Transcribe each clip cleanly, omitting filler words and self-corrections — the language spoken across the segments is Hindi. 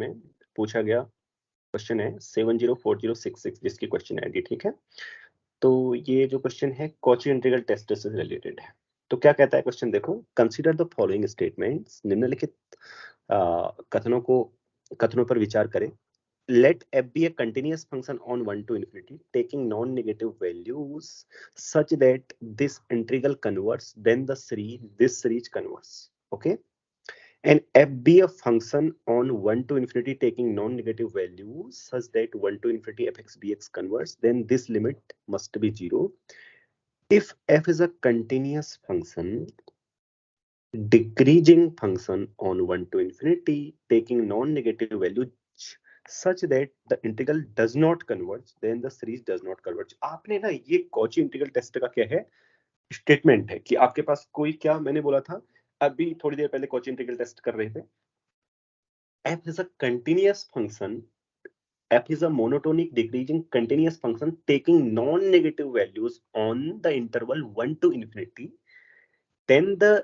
में पूछा गया क्वेश्चन है 704066 जिसकी क्वेश्चन आईडी ठीक है। तो ये जो क्वेश्चन है कॉची इंटीग्रल टेस्ट से रिलेटेड है। तो क्या कहता है क्वेश्चन, देखो, कंसीडर द फॉलोइंग स्टेटमेंट्स, निम्नलिखित कथनों पर विचार करें। Let f be a continuous function on 1 to infinity, taking non-negative values such that this integral converts, then this series converts. Okay, and f be a function on 1 to infinity taking non-negative values such that 1 to infinity fx dx converts, then this limit must be 0. If f is a continuous function, decreasing function on 1 to infinity taking non-negative values such that the integral does not converge, then the series does not converge. आपने ना ये कॉची इंटीग्रल टेस्ट का क्या है स्टेटमेंट है कि आपके पास कोई, क्या मैंने बोला था अभी थोड़ी देर पहले कॉची इंटीग्रल टेस्ट कर रहे थे। f is a continuous function, f is a monotonic decreasing continuous function taking non-negative values on the interval 1 to infinity, then the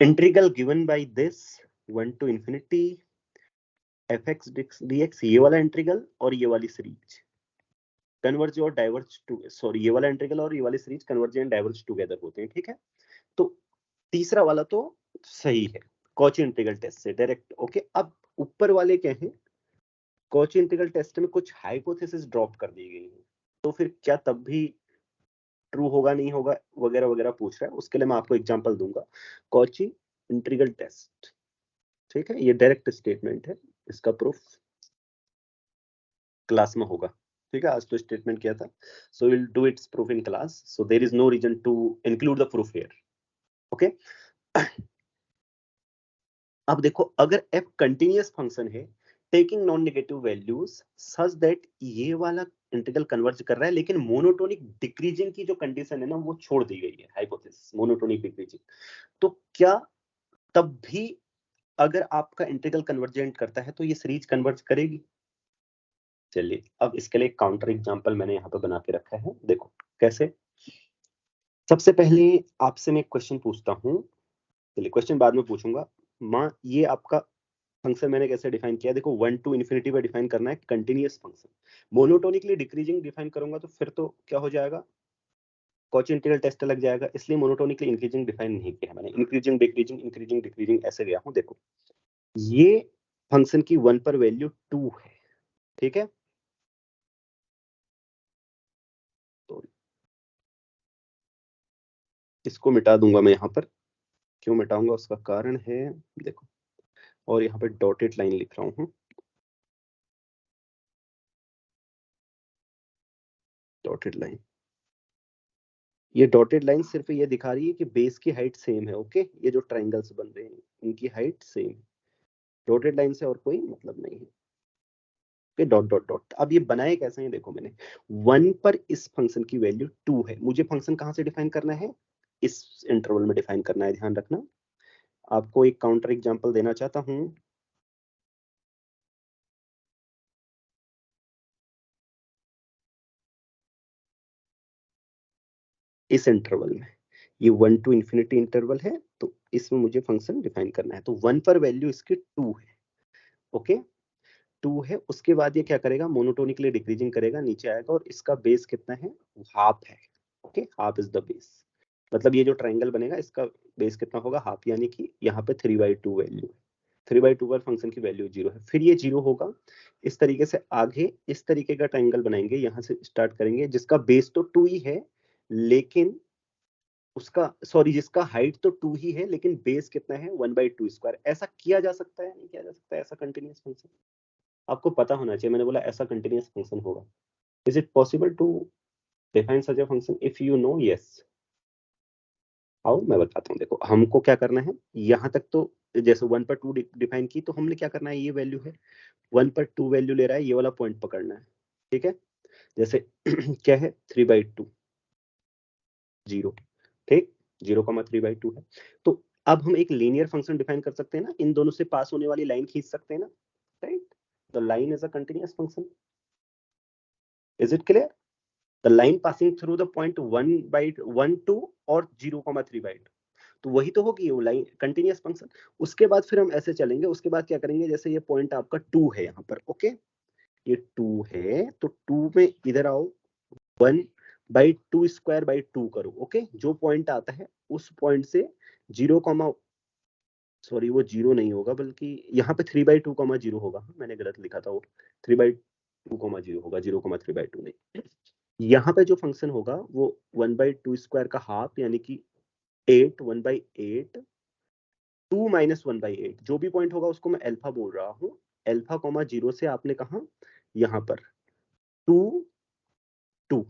integral given by this 1 to infinity fx dx, ये वाला इंटीग्रल और ये वाली सीरीज कन्वर्ज और डाइवर्ज टू, सॉरी, ये वाला इंटीग्रल और ये वाली series converge and diverge together होते हैं, ठीक है। तो तीसरा वाला तो सही है कॉची इंटीग्रल टेस्ट से डायरेक्ट। ओके, अब ऊपर वाले क्या हैं, कॉची इंटीग्रल टेस्ट में कुछ हाइपोथेसिस ड्रॉप कर दी गई है, तो फिर क्या तब भी ट्रू होगा नहीं होगा वगैरह वगैरह पूछ रहा है। उसके लिए मैं आपको एग्जांपल दूंगा कॉची इंटीग्रल टेस्ट, ठीक है। ये डायरेक्ट स्टेटमेंट है, इसका प्रूफ क्लास में होगा, ठीक है। आज तो स्टेटमेंट किया था, so will do its proof in class, so there is no reason to include the proof here. Okay, अब देखो, अगर f कंटीन्यूअस फंक्शन है taking non negative values such that ये वाला इंटीग्रल कन्वर्ज कर रहा है, लेकिन मोनोटोनिक डिक्रीजिंग की जो कंडीशन है ना वो छोड़ दी गई है, हाइपोथेसिस मोनोटोनिक डिक्रीजिंग, तो क्या तब भी अगर आपका इंटीग्रल कन्वर्जेंट करता है तो ये सीरीज कन्वर्ज करेगी? चलिए, अब इसके लिए काउंटर एग्जांपल मैंने यहाँ पे बना के रखा है, देखो कैसे। सबसे पहले आपसे मैं क्वेश्चन पूछता हूँ, चलिए क्वेश्चन बाद में पूछूंगा। माँ, ये आपका फंक्शन मैंने कैसे डिफाइन किया, देखो 1 टू इन्फिनिटी पे डिफाइन करना है continuous function. Monotonically decreasing define करूंगा तो फिर तो क्या हो जाएगा, कॉची इंटीग्रल टेस्ट लग जाएगा, इसलिए मोनोटोनिकली इंक्रीजिंग डिफाइन नहीं किया मैंने, इंक्रीजिंग डिक्रीजिंग ऐसे गया हूँ। देखो, ये फंक्शन की 1 पर वैल्यू 2 है, ठीक है। तो इसको मिटा दूंगा मैं यहाँ पर, क्यों मिटाऊंगा उसका कारण है, देखो, और यहाँ पे डॉटेड लाइन लिख रहा हूँ, डॉटेड लाइन। ये डॉटेड लाइन सिर्फ ये दिखा रही है कि बेस की हाइट सेम है। ओके, ये जो ट्रायंगल्स बन रहे हैं इनकी हाइट सेम है, डॉटेड लाइन से और कोई मतलब नहीं है। Okay, dot dot dot. अब ये बनाए कैसे हैं, देखो मैंने 1 पर इस फंक्शन की वैल्यू 2 है, मुझे फंक्शन कहां से डिफाइन करना है, इस इंटरवल में डिफाइन करना है, ध्यान रखना। आपको एक काउंटर एग्जांपल देना चाहता हूं, इस इंटरवल में, ये 1 टू इंफिनिटी इंटरवल है, तो इसमें मुझे फंक्शन डिफाइन करना है। तो 1 पर वैल्यू इसकी 2 है, ओके, 2 है। उसके बाद ये क्या करेगा, मोनोटोनिकली डिक्रीजिंग करेगा, नीचे आएगा, और इसका बेस कितना है, हाफ है। Okay, half is the base, मतलब ये जो ट्रायंगल बनेगा इसका बेस कितना होगा, हाफ, यानी कि यहाँ पे 3/2 वैल्यू है। 3/2 पर फंक्शन की वैल्यू 0 है, फिर ये 0 होगा। इस तरीके से आगे इस तरीके का ट्रायंगल बनाएंगे, यहाँ से स्टार्ट करेंगे, जिसका बेस तो 2 ही है, लेकिन उसका, सॉरी, जिसका हाइट तो 2 ही है लेकिन बेस कितना है, 1/2²। ऐसा किया जा सकता है, नहीं किया जा सकता ऐसा कंटिन्यूअस फंक्शन? आपको पता होना चाहिए, मैंने बोला ऐसा कंटिन्यूअस फंक्शन होगा। Is it possible to define such a function? If you know, yes. आओ मैं बताता हूँ, देखो हमको क्या करना है, यहाँ तक तो जैसे 1 पर 2 डिफाइन की, तो हमने क्या करना है, ये वैल्यू है 1 पर 2 वैल्यू ले रहा है, ये वाला पॉइंट पकड़ना है, ठीक है। जैसे क्या है, 3/2, 0, ठीक, 0,3/2 है। तो अब हम एक लीनियर फंक्शन डिफाइन कर सकते हैं ना, इन दोनों से पास होने वाली लाइन खींच सकते हैं ना, right. The line is a continuous function, is it clear? The line passing through the point 1/1 2 और 0,3/2, तो वही तो होगी वो लाइन कंटिन्यूअस फंक्शन। उसके बाद फिर हम ऐसे चलेंगे, उसके बाद क्या करेंगे, जैसे ये पॉइंट आपका 2 है यहाँ पर, ओके ये 2 है, तो 2 में इधर आओ, 1/2² करो, ओके जो पॉइंट आता है उस पॉइंट से 0, सॉरी वो 0 नहीं होगा, बल्कि यहाँ पे 3/2, 0 होगा, मैंने गलत लिखा था, वो 3/2, 0 होगा, 0, 3/2 नहीं। यहाँ पे जो फंक्शन होगा वो 1/2² का हाफ, यानी कि 8, 1/8, 2 - 1/8, जो भी पॉइंट होगा उसको मैं अल्फा बोल रहा हूँ। अल्फा, 0 से आपने कहा यहाँ पर 2, 2,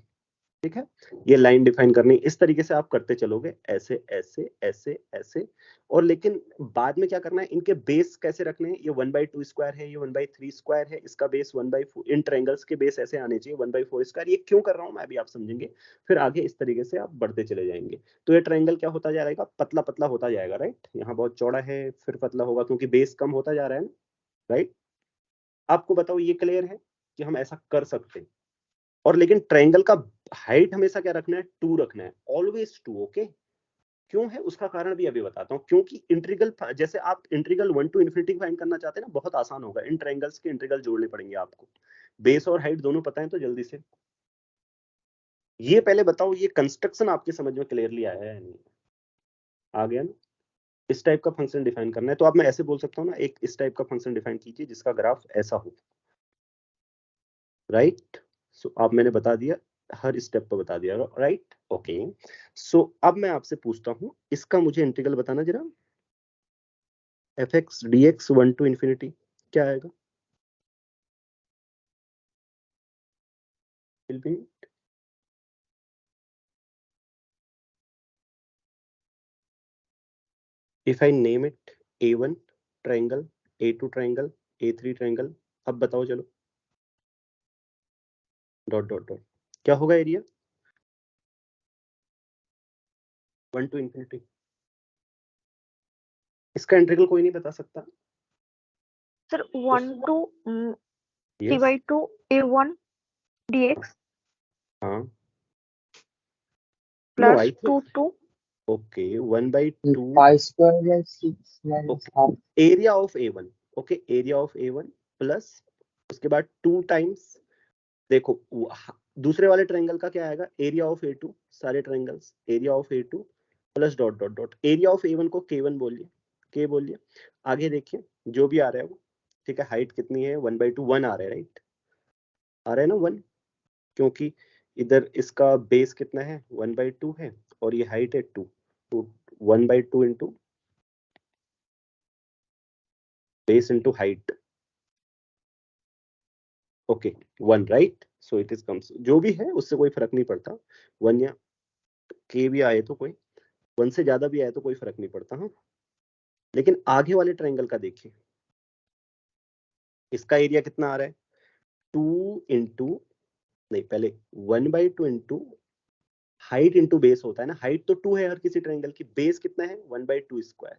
ठीक है। ये लाइन डिफाइन करनी, इस तरीके से आप करते चलोगे, ऐसे ऐसे ऐसे ऐसे। और लेकिन बाद में क्या करना है, इनके बेस कैसे रखने हैं, ये 1/2² है, ये 1/3² है, इसका बेस 1/4, इन ट्रायंगल्स के बेस ऐसे आने चाहिए 1/4²। ये क्यों कर रहा हूं मैं अभी आप समझेंगे, फिर आगे इस तरीके से आप बढ़ते चले जाएंगे। तो ये ट्रायंगल क्या होता जाएगा, पतला पतला होता जाएगा, राइट। यहाँ बहुत चौड़ा है, फिर पतला होगा क्योंकि बेस कम होता जा रहा है ना, राइट। आपको बताओ ये क्लियर है कि हम ऐसा कर सकते हैं। और लेकिन ट्रायंगल का हाइट हमेशा क्या रखना है, 2 रखना है, ऑलवेज 2, ओके। क्यों है उसका कारण भी अभी बताता हूँ। क्योंकि इंटीग्रल, जैसे आप इंटीग्रल 1 to infinity फाइंड करना चाहते हैं ना, बहुत आसान होगा, इन ट्रायंगल्स के इंटीग्रल जोड़ने पड़ेंगे आपको। बेस और हाइट दोनों पता है तो जल्दी से ये पहले बताओ, ये कंस्ट्रक्शन आपके समझ में क्लियरली आया है या नहीं, आ गया ना। इस टाइप का फंक्शन डिफाइन करना है तो आप, मैं ऐसे बोल सकता हूँ ना, एक इस टाइप का फंक्शन डिफाइन कीजिए जिसका ग्राफ ऐसा हो, राइट। सो अब मैंने बता दिया, हर स्टेप पर बता दिया, राइट, ओके। सो अब मैं आपसे पूछता हूं, इसका मुझे इंटीग्रल बताना जरा, fx dx 1 to infinity क्या आएगा। Will be, if I name it a1 triangle, a2 triangle, a3 triangle, अब बताओ चलो, डॉट डॉट डॉट, क्या होगा एरिया 1 to infinity। इसका इंटीग्रल कोई नहीं बता सकता sir 1 to yes 3/2 a1 dx हाँ, no plus I 2 to okay 1/2 π² 6 okay half area of a1, okay area of a1 plus उसके बाद 2 टाइम्स, देखो दूसरे वाले ट्रायंगल का क्या आएगा, एरिया ऑफ a2, सारे triangles area of a2 plus dot dot dot, area of a1 को k1 बोलिए, k बोलिए। आगे देखिए जो भी आ रहा है वो, ठीक है। हाइट कितनी है, 1/2, 1 आ रहा है, राइट, आ रहा है ना 1, क्योंकि इधर इसका बेस कितना है 1/2 है और ये हाइट है 2, तो 1/2 into base into height, okay 1, right. So it is comes, जो भी है उससे कोई फर्क नहीं पड़ता, 1 या k भी आए तो कोई, 1 से ज्यादा भी आए तो कोई फर्क नहीं पड़ता, हाँ। लेकिन आगे वाले ट्रायंगल का देखिए, इसका एरिया कितना आ रहा है 2 इंटू, नहीं पहले 1/2 इंटू हाइट इंटू बेस होता है ना, हाइट तो 2 है हर किसी ट्रायंगल की, बेस कितना है 1/2²।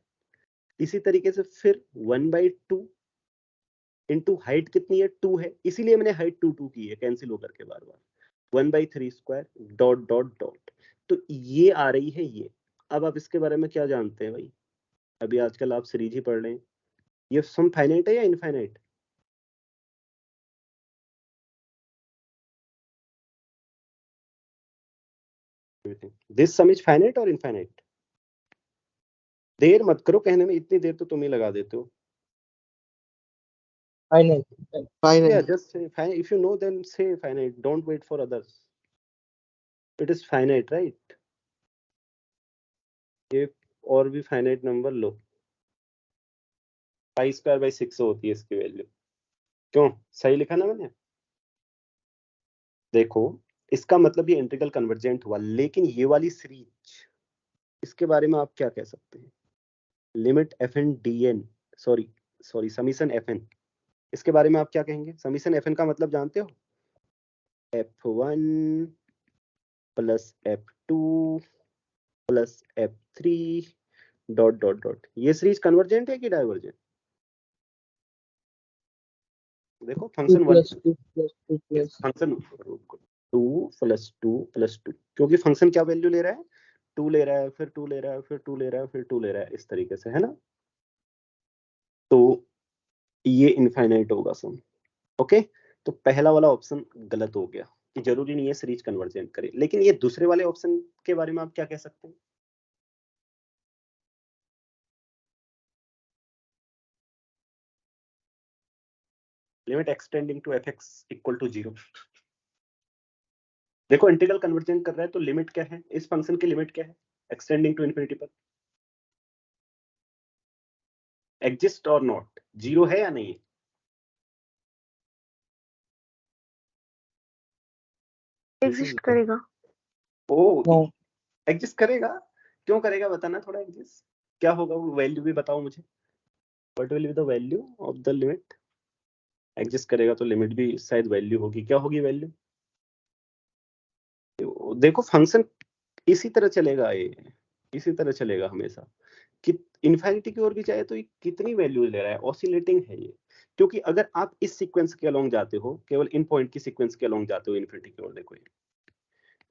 इसी तरीके से फिर 1/2 इंटू हाइट कितनी है 2 है, इसीलिए मैंने हाइट 2 2 की है, कैंसिल होकर के बार बार, 1/3² डॉट डॉट डॉट। तो ये आ रही है ये। अब आप इसके बारे में क्या जानते हैं भाई, अभी आजकल आप सीरीज ही पढ़ रहे हैं, ये सम फाइनाइट है या infinite, this some is finite और इनफाइनाइट। देर मत करो कहने में, इतनी देर तो तुम ही लगा देते हो। finite Yeah, just say finite. If you know, then say finite. Don't wait for others. It is finite, right? एक और भी फाइनाइट नंबर लो, π² 6 होती है इसकी वैल्यू। क्यों, सही लिखा ना मैंने। देखो इसका मतलब ये इंटीग्रल कन्वर्जेंट हुआ, लेकिन ये वाली सीरीज, इसके बारे में आप क्या कह सकते हैं, limit fn dn, sorry sorry summation fn, इसके बारे में आप क्या कहेंगे। समीशन fn का मतलब जानते हो, f1 plus f2 plus f3 dot dot dot. ये सीरीज कन्वर्जेंट है कि डाइवर्जेंट, देखो 2 function 1 plus 2 plus 2 plus function 2 plus 2 plus 2, क्योंकि फंक्शन क्या वैल्यू ले रहा है 2 ले रहा है, फिर 2 ले रहा है, फिर 2 ले रहा है, फिर 2 ले रहा है, इस तरीके से, है ना? तो ये इनफाइनाइट होगा सम। ओके, तो पहला वाला ऑप्शन गलत हो गया कि जरूरी नहीं है सीरीज कन्वर्जेंट करे। लेकिन ये दूसरे वाले ऑप्शन के बारे में आप क्या कह सकते हैं? Limit extending to fx equal to 0। देखो इंटीग्रल कन्वर्जेंट कर रहा है तो लिमिट क्या है, इस फंक्शन की लिमिट क्या है एक्सटेंडिंग टू इन्फिनिटी पर? एग्जिस्ट और नॉट, 0 है या नहीं है? एग्जिस्ट करेगा। ओ, No. एग्जिस्ट करेगा? क्यों करेगा बताना थोड़ा। एग्जिस्ट क्या होगा, वो वैल्यू भी बताओ मुझे। What will be the value of the limit? Exist करेगा तो लिमिट भी शायद वैल्यू होगी। क्या होगी वैल्यू? देखो फंक्शन इसी तरह चलेगा, ये इसी तरह चलेगा हमेशा कि इनफाइनिटी की ओर भी जाए तो ये कितनी वैल्यू ले रहा है, ऑसिलेटिंग है ये। क्योंकि अगर आप इस सीक्वेंस के अलोंग जाते हो, केवल इन पॉइंट की सीक्वेंस के अलोंग जाते हो इनफिनिटी की ओर, देखो ये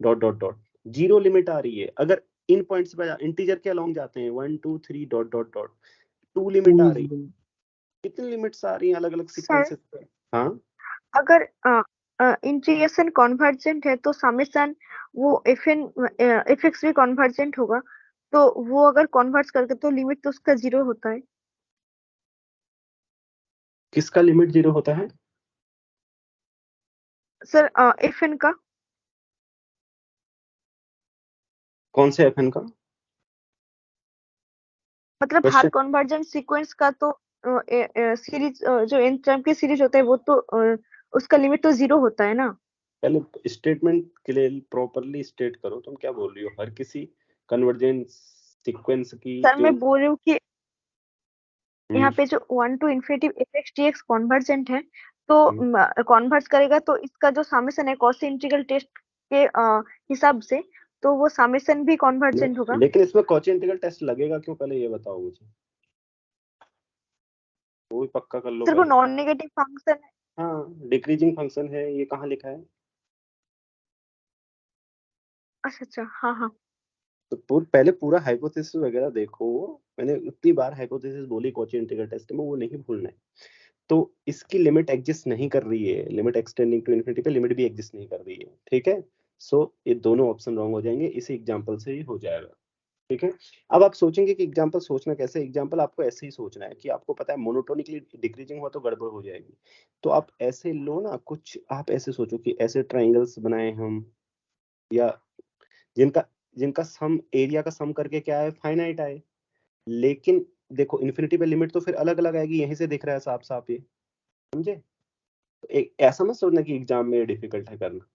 डॉट डॉट डॉट, 0 लिमिट आ रही है। अगर इन पॉइंट्स पे इंटीजर के अलोंग जाते हैं 1 2 3 डॉट डॉट डॉट, 2 लिमिट 2 आ is रही है। limit. कितनी लिमिट्स आ रही हैं अलग अलग सर सीक्वेंसेस पे? हाँ, अगर इंटीग्रेशन कन्वर्जेंट है तो समेशन वो fx भी कन्वर्जेंट होगा, तो वो अगर कन्वर्ज करके तो लिमिट तो उसका 0 होता है। किसका लिमिट 0 होता है? सर fn का। कौन से fn का मतलब हर क्वेश्चन? कन्वर्जेंट सीक्वेंस का तो सीरीज जो n टर्म की सीरीज होता है वो तो उसका लिमिट तो 0 होता है ना। पहले स्टेटमेंट के लिए प्रॉपरली स्टेट करो, तुम क्या बोल रही हो? हर किसी कन्वर्जेंट सीक्वेंस की सर जो मैं बोल रही हूँ कि यहाँ पे जो 1 to infinity fx dx convergent है, तो कन्वर्ज करेगा तो इसका जो समेशन है कॉची इंटीग्रल टेस्ट के हिसाब से, तो वो समेशन भी कन्वर्जेंट होगा। लेकिन इसमें कॉची इंटीग्रल टेस्ट लगेगा क्यों, पहले ये बताओ मुझे। वो भी पक्का कर लो सर वो पहले। नॉन नेगेटिव फंक्शन है। हाँ, डिक्रीजिंग फंक्शन है, ये कहाँ लिखा है? अच्छा अच्छा, हाँ हाँ। तो पहले पूरा हाइपोथेसिस वगैरह देखो। मैंने उतनी बार हाइपोथेसिस बोली कॉची इंटीग्रल टेस्ट में, वो नहीं भूलना है। तो इसकी लिमिट एग्जिस्ट नहीं कर रही है, लिमिट एक्सटेंडिंग टू इन्फिनिटी पे लिमिट भी एग्जिस्ट नहीं कर रही है, ठीक है? सो ये दोनों ऑप्शन रॉन्ग हो जाएंगे, इसी एग्जांपल से ही हो जाएगा, ठीक है? अब आप सोचेंगे कि एग्जांपल सोचना कैसे। एग्जांपल आपको ऐसे ही सोचना है कि आपको पता है मोनोटोनिकली डिक्रीजिंग हुआ तो गड़बड़ हो जाएगी। तो आप ऐसे लो ना, कुछ आप ऐसे सोचो कि ऐसे ट्राइंगल्स बनाए हम, या जिनका जिनका सम एरिया का सम करके क्या है, फाइनाइट आए। लेकिन देखो इन्फिनिटी पे लिमिट तो फिर अलग अलग आएगी, यहीं से दिख रहा है साफ साफ, ये समझे? तो एक ऐसा मत सोचना कि एग्जाम में डिफिकल्ट है करना।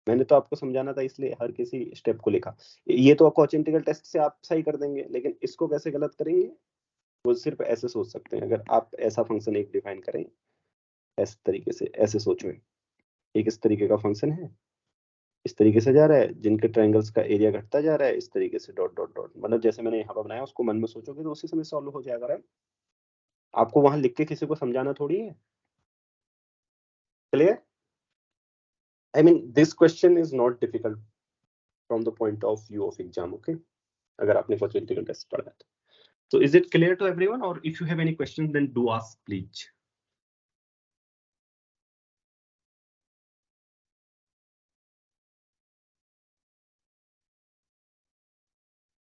मैंने तो आपको समझाना था, इसलिए हर किसी स्टेप को लिखा। ये तो कॉची इंटीग्रल टेस्ट से आप सही कर देंगे, लेकिन इसको कैसे गलत करेंगे? वो सिर्फ ऐसे सोच सकते हैं। अगर आप ऐसा फंक्शन एक डिफाइन करें इस तरीके से, ऐसे सोचो एक इस तरीके का फंक्शन है, इस तरीके से जा रहा है, जिनके ट्रायंगल्स का एरिया घटता जा रहा है, इस तरीके से डॉट डॉट डॉट, मतलब जैसे मैंने यहाँ पर बनाया उसको मन में सोचोगे तो उसी समय सॉल्व हो जाएगा, राइट? आपको वहां लिख के किसी को समझाना थोड़ी है। Clear? I mean this question is not difficult from the point of view of exam, okay? अगर आपने कॉची इंटीग्रल टेस्ट पढ़ा है तो। So is it clear to everyone, or if you have any questions then do ask please.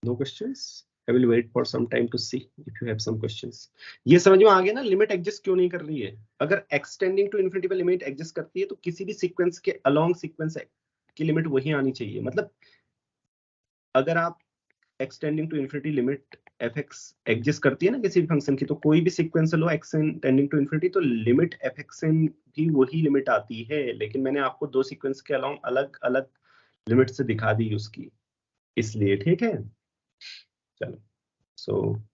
No questions? I will wait for some time to see if you have some questions. ये समझ में आ गया ना लिमिट एग्जिस्ट क्यों नहीं कर रही है? अगर एक्सटेंडिंग टू इन्फिनिटी पे लिमिट एग्जिस्ट करती है तो किसी भी सीक्वेंस के अलोंग सीक्वेंस की लिमिट वही आनी चाहिए। मतलब अगर आप extending to infinity limit fx exist करती है ना किसी भी फंक्शन की, तो कोई भी सीक्वेंस लो एक्सटेंडिंग टू इन्फिनिटी, तो लिमिट fxn की वही लिमिट आती है। लेकिन मैंने आपको दो सीक्वेंस के अलोंग अलग अलग लिमिट से दिखा दी उसकी, इसलिए, ठीक है? चलो, सो